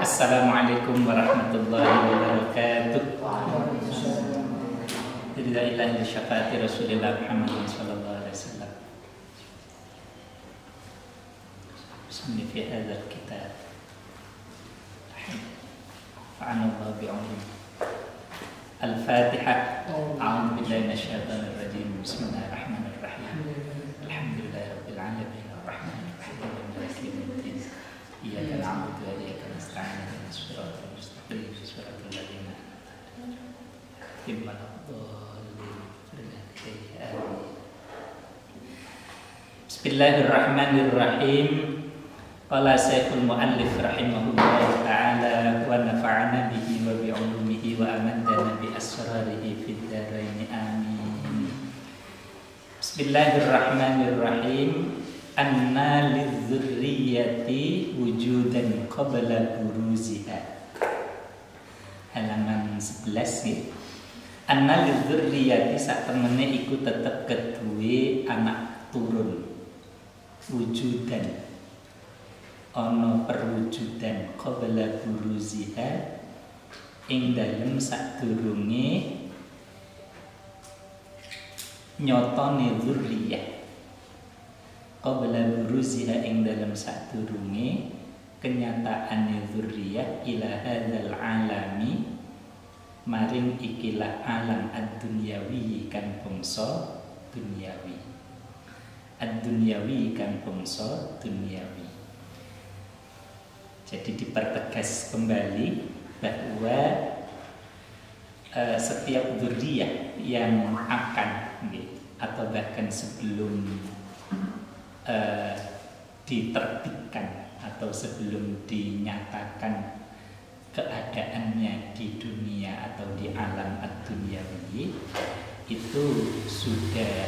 Assalamualaikum warahmatullahi wabarakatuh. La ilaha illa syafaati Rasulillah Muhammadin sallallahu alaihi wasallam. Bismillah fi hadzal kitab. Fa'anallahu bi'alim. Al-Fatihah. A'udzu billahi minasyaitonir rajim. Bismillahirrahmanirrahim. Alhamdulillahi rabbil alamin. Arrahmanir rahim. Maliki yaumiddin. Iyyaka na'budu wa iyyaka nasta'in. Ihdinas siratal mustaqim. Siratal ladzina an'amta Bismillahirrahmanirrahim. Qala Syekhul Mu'allif rahimahullah ta'ala wa nafa'ana bihi wa bi'ulumihi wa amadana bi asrarihi fid dharain amin. Bismillahirrahmanirrahim. Anna lidzurriyyati wujudan qabla buruziha. Halaman 11 nih. Anna lidzurriyyati sak temene iku tetep keduwe anak turun. Wujudan ana perwujudan qabla buruziha ing dalem sadurunge nyotone dzurriyah. Qabla buruziha ing dalem sadurunge kenyataane dzurriyah ila hadzal alami maring ikilah alam ad-dunyawi kan bangsa dunyawi. Ad-dunyawi kan bangsa dunyawi. Jadi dipertegas kembali bahwa setiap dzurriyah yang akan atau bahkan sebelum diterbitkan atau sebelum dinyatakan keadaannya di dunia atau di alam ad-dunyawi itu sudah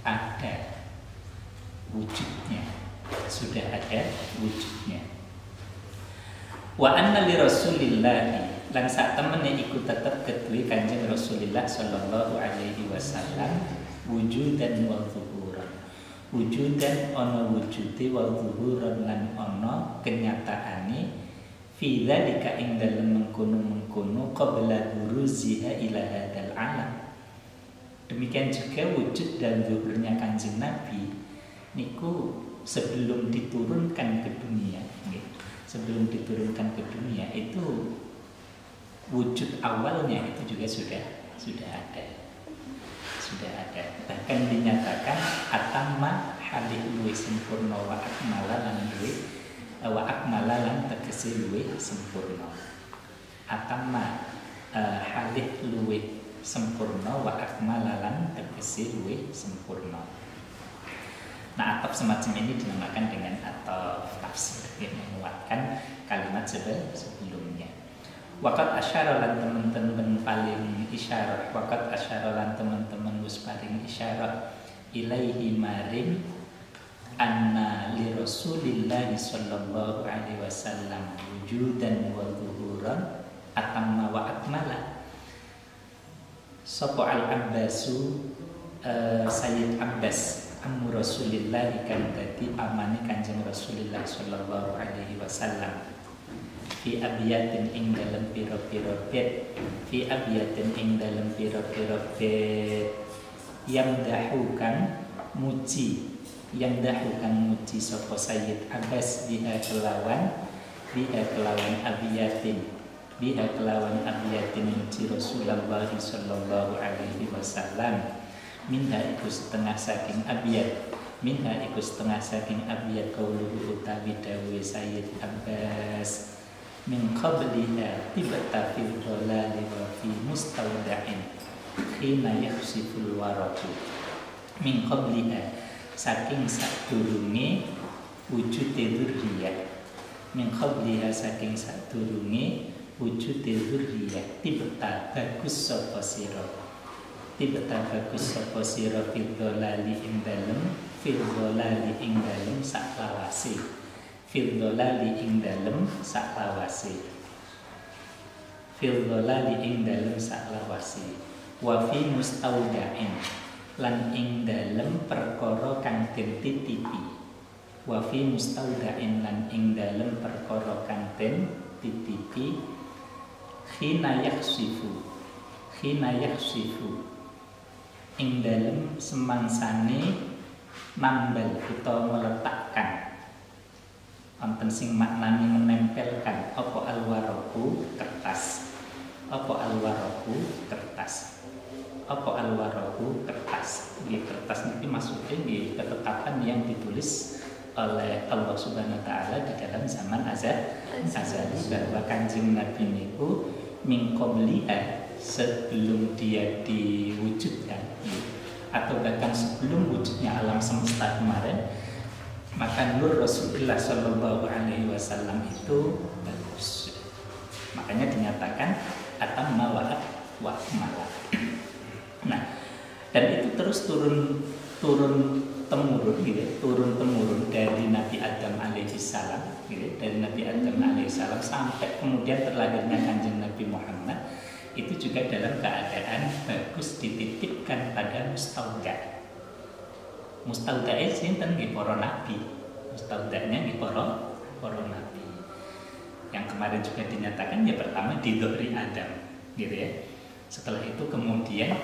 ada wujudnya, sudah ada wujudnya. Wa anna li Rasulillahi lan sak temene iku tetep kedue Kanjeng Rasulullah sallallahu alaihi wasallam wujudan wa zuhuran. Wujudan ana wujude wa zuhuran lan ana kenyataane fi dzalika ing dalem mengkono-mengkono qabla buruziha ila hadzal alam. Demikian juga wujud dan zuhurnya Kanjeng Nabi niku sebelum diturunkan ke dunia, sebelum diturunkan ke dunia itu wujud awalnya itu juga sudah ada, bahkan dinyatakan atamma halih luwih sempurna wa akmala lan tegese luwih sempurna. Atamma halih luwih sempurna wa akmala lan tegese luwih sempurna. Nah, ataf semacam ini dinamakan dengan ataf tafsir yang menguatkan kalimat sebelumnya. Waqat asyara lan teman-teman paling isyarah, waqat asyara lan teman-teman wis paling isyarah ilaihi maring anna li Rasulillah sallallahu alaihi wasallam wujudan wa zuhuran atamma wa akmala. Sapa al-Abbasu Sayyid Abbas Ammu Rasulillah kan dadi amane Kanjeng Rasulullah sallallahu alaihi wasallam fi abiyatin ing dalem pira-pira bait fi abiyatin ing dalem pira-pira bait yang dahukan muji sapa Sayyid Abbas biha kelawan abiyatin muji Rasulullah sallallahu alaihi wasallam. Minha iku setengah saking abiyat kauluhu utawi dawuhe Sayyid Abbas min qabliha tibata fil dhalali wa fi mustawda'in khina yakhsiful waraqu. Min qabliha saking sadurunge wujude dzurriyah. Min qabliha saking sadurunge wujude dzurriyah tibata bagus sapa sira. Tibata bagus sapa sira fil dhalali ing dalem saklawase wa fi mustawda'in lan ing dalem perkara kang den titipi wa fi mustawda'in lan ing dalem perkara kang den titipi khina yakhsifu ing dalem semangsane nambal utawa meletakkan wonten sing maknane menempelkan apa alwaraku kertas Nggih, kertas niki maksudnya nggih ketetapan yang ditulis oleh Allah Subhanahu wa taala di dalam zaman azali bahwa Kanjeng Nabi niku min qabliha sebelum dia diwujudkan atau bahkan sebelum wujudnya alam semesta kemarin, maka nur Rasulullah Shallallahu Alaihi Wasallam itu bagus. Makanya dinyatakan atamma wa akmala. Nah, dan itu terus turun temurun dari Nabi Adam alaihissalam, sampai kemudian terlahirnya Kanjeng Nabi Muhammad. Itu juga dalam keadaan bagus dititipkan pada mustauda. Mustauda'nya sinten nggih para nabi. Mustauda'nya nggih para nabi. Yang kemarin juga dinyatakan ya pertama di Dhuri Adam, gitu ya. Setelah itu kemudian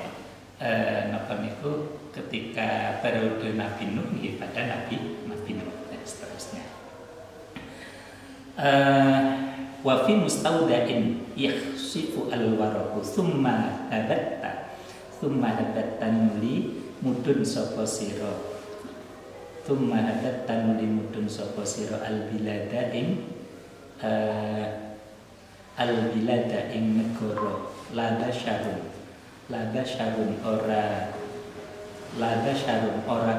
napa niku ketika periode Nabi Nuh nggih pada Nabi Nuh dan seterusnya. Wa fi mustauda'in yakhsifu al-waraqu thumma habatta nuli mudun sapa sira al-bilada ing negara lada syarun ora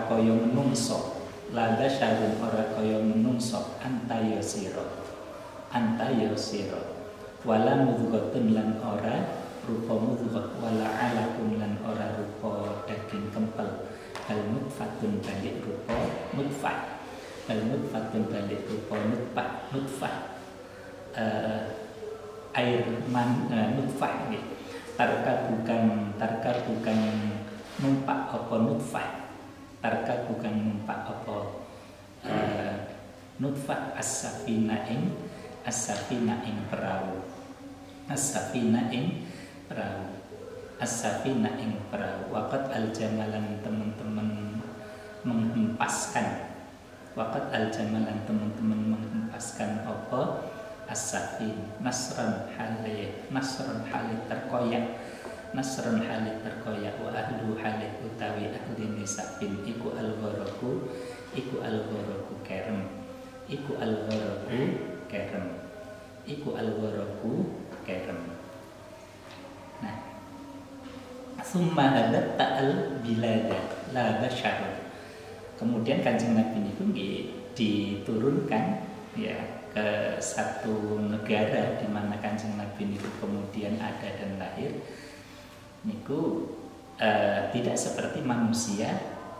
kaya menungso antaya sira wala mudghatun lan ora rupa mudghah wala alaqun lan ora rupa daging kempel bal nutfatun balik rupa nutfah air nutfah nggih tarka bukan numpak apa nutfah nutfah as-safina ing perahu waqat al-jamalan teman-teman menghempaskan apa as-safin nasran halih terkoyak wa ahlu halih utawi ahli nisabin iku al-gharaku kerem. Nah, summa hadatta al-bilada la basyar. Kemudian Kanjeng Nabi niku diturunkan ya ke satu negara di mana Kanjeng Nabi niku kemudian ada dan lahir. Niku tidak seperti manusia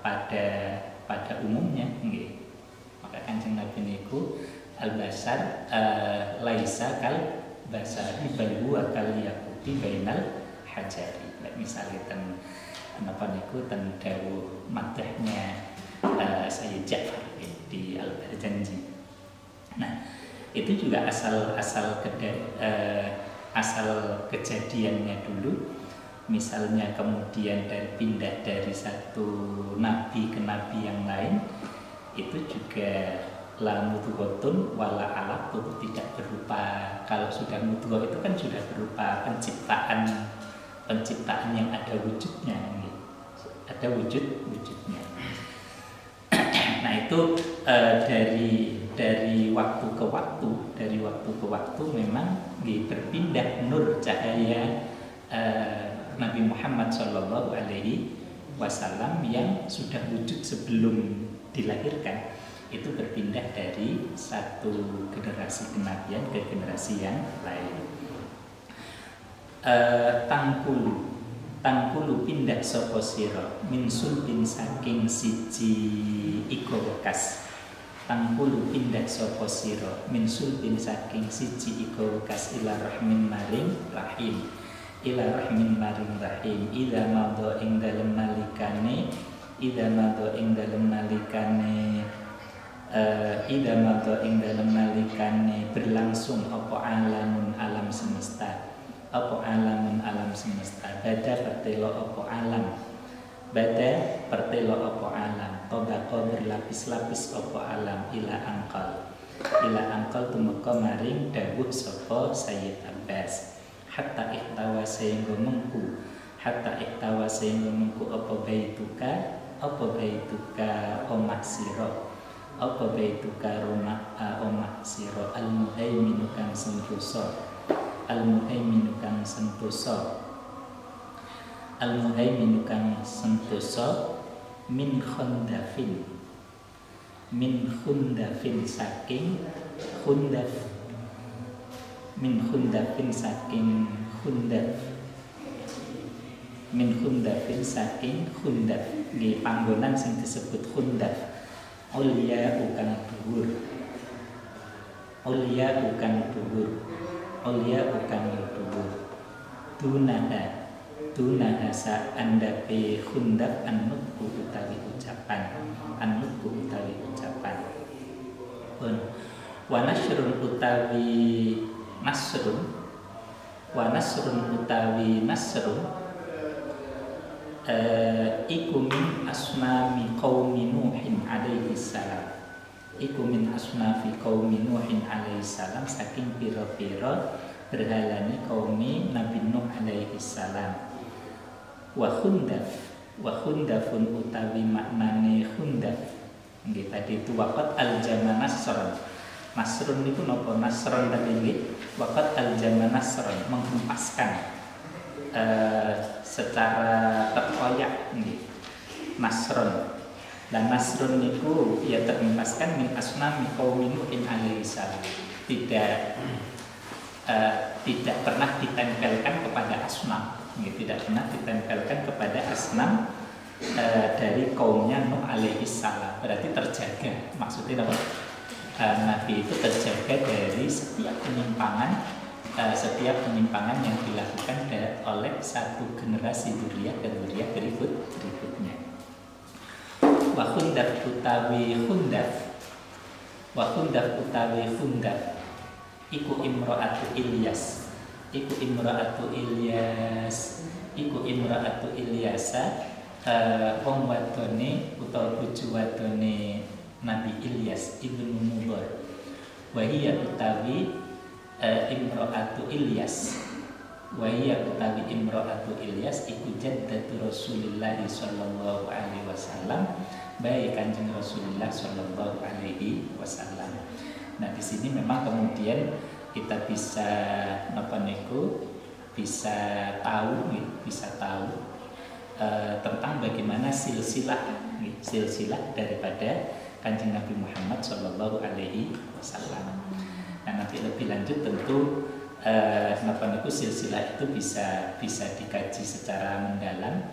pada umumnya nggih. Maka Kanjeng Nabi niku al-basar laisa kal basari bal huwa kal yaquti bainal hajari. Misalnya napa niku ten dawuh madahnya Sayyid Ja'far di Al-Barjanji. Nah, itu juga asal kejadiannya dulu. Misalnya kemudian pindah dari satu nabi ke nabi yang lain, itu juga la mudghatun wala alaqun, tidak berupa, kalau sudah mudghah itu kan sudah berupa penciptaan yang ada wujudnya, ada wujudnya. Nah itu dari waktu ke waktu memang berpindah nur cahaya Nabi Muhammad Shallallahu Alaihi Wasallam yang sudah wujud sebelum dilahirkan, itu berpindah dari satu generasi kenabian ke generasi yang lain. Tangkulu pindah sapa sira min sulbin saking siji iko bekas. Tangkulu pindah sapa sira min sulbin saking siji iko bekas ila rahmin maring rahim. Idza madha ing dalem nalikane Ida mato ing dalam nalikane berlangsung apa alamun alam semesta, apa alamun alam semesta, bada pertelo apa alam, bada pertelo apa alam, tobako berlapis-lapis apa alam ila angkal tumeka maring dawuh sapa Sayyid Abbas, hatta ihtawa sehingga mengku apa baituka omah siro, apa baituka omah siro, al-muhaiminu kang sentosa min khundafin saking khundaf min khundafin saking khundaf di panggonan sing disebut khundaf, ulya ukang dhuwur dunaha sa andape khundaf annutku utawi ucapan wa nasrun utawi nasrun iku min asnami qaumi Nuhin alaihi salam, saking pira-pira berhalane kaumi Nabi Nuh alaihi salam. Wa khundafun utawi maknane khundaf nggih tadi itu waqat al-jama nasrun niku napa nasron tadi nggih, waqat al-jama nasron menghempaskan secara terkoyak nggih nasron. Dan nasrun niku ya terhempaskan min asnami qaumi Nuhin alaihi salam, tidak pernah ditempelkan kepada asnam, tidak pernah ditempelkan kepada asnam dari kaumnya Nuh alaihi salam. Berarti terjaga, maksudnya apa? Nabi itu terjaga dari setiap penyimpangan yang dilakukan oleh satu generasi dzurriyyah dan dzurriyyah berikutnya. Wa khundaf utawi khundaf iku imra'atu Ilyasa wong wadone utawa bojo wadone Nabi Ilyas ibnu Mudhar. Wa hiya utawi imra'atu Ilyas iku jaddatu Rasulillah sallallahu alaihi wasallam, baik Kanjeng Rasulullah sallallahu alaihi wasallam. Nah, di sini memang kemudian kita bisa tahu tentang bagaimana silsilah daripada Kanjeng Nabi Muhammad sallallahu alaihi wasallam. Nah, nanti lebih lanjut tentu silsilah itu bisa dikaji secara mendalam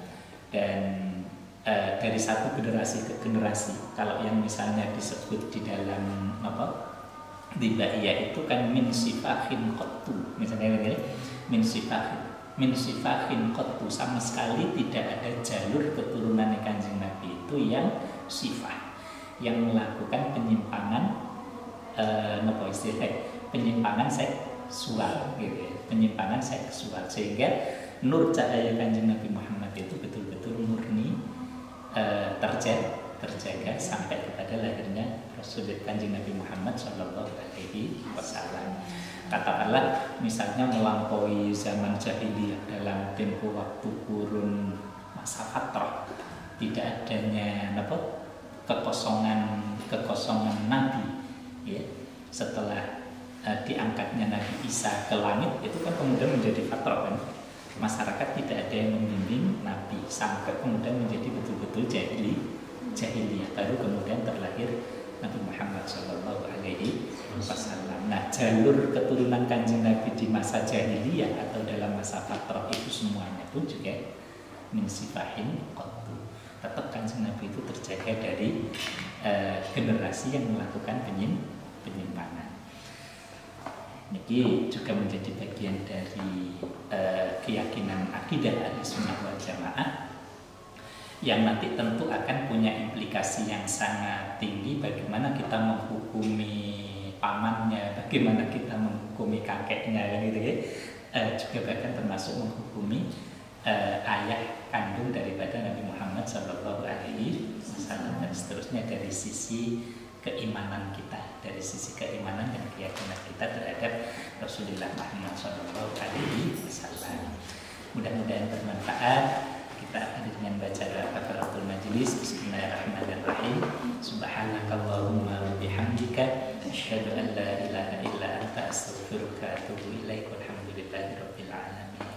dan dari satu generasi ke generasi. Kalau yang misalnya disebut di dalam di Ba'iyah itu kan min sifahin qattu, misalnya begini, min sifahin qattu, sama sekali tidak ada jalur keturunan Kanjeng Nabi itu yang sifah, yang melakukan penyimpangan penyimpangan seksual gitu ya, penyimpangan seksual, sehingga nur cahaya Kanjeng Nabi Muhammad itu betul-betul murni terjaga sampai kepada lahirnya Rasulullah Kanjeng Nabi Muhammad sallallahu alaihi wasallam. Katakanlah misalnya melampaui zaman jahiliyah dalam tempo waktu kurun masa fatrah, tidak adanya kekosongan Nabi ya. Setelah diangkatnya Nabi Isa ke langit, itu kan kemudian menjadi fatrah kan, masyarakat tidak ada yang membimbing Nabi sampai kemudian menjadi betul-betul jahiliyah, baru kemudian terlahir Nabi Muhammad sallallahu alaihi wasallam. Nah, jalur keturunan Kanjeng Nabi di masa jahiliyah atau dalam masa fatrah itu semuanya pun juga min sifahin qattu. Tetap Kanjeng Nabi itu terjaga dari generasi yang melakukan penyimpangan. Ini juga menjadi bagian dari keyakinan akidah Ahlussunnah wal Jamaah, yang nanti tentu akan punya implikasi yang sangat tinggi bagaimana kita menghukumi pamannya, bagaimana kita menghukumi kakeknya, gitu ya. Juga bahkan termasuk menghukumi ayah kandung daripada Nabi Muhammad SAW dan seterusnya dari sisi keimanan kita, dari sisi keimanan dan keyakinan kita terhadap Rasulullah Muhammad SAW. Mudah-mudahan bermanfaat. Kita akhiri dengan baca doa kafaratul majelis. Bismillahirrahmanirrahim. Subhanakallahumma wa bihamdika asyhadu an la ilaha illa anta astaghfiruka wa atubu ilaik. Walhamdulillahirabbil alamin.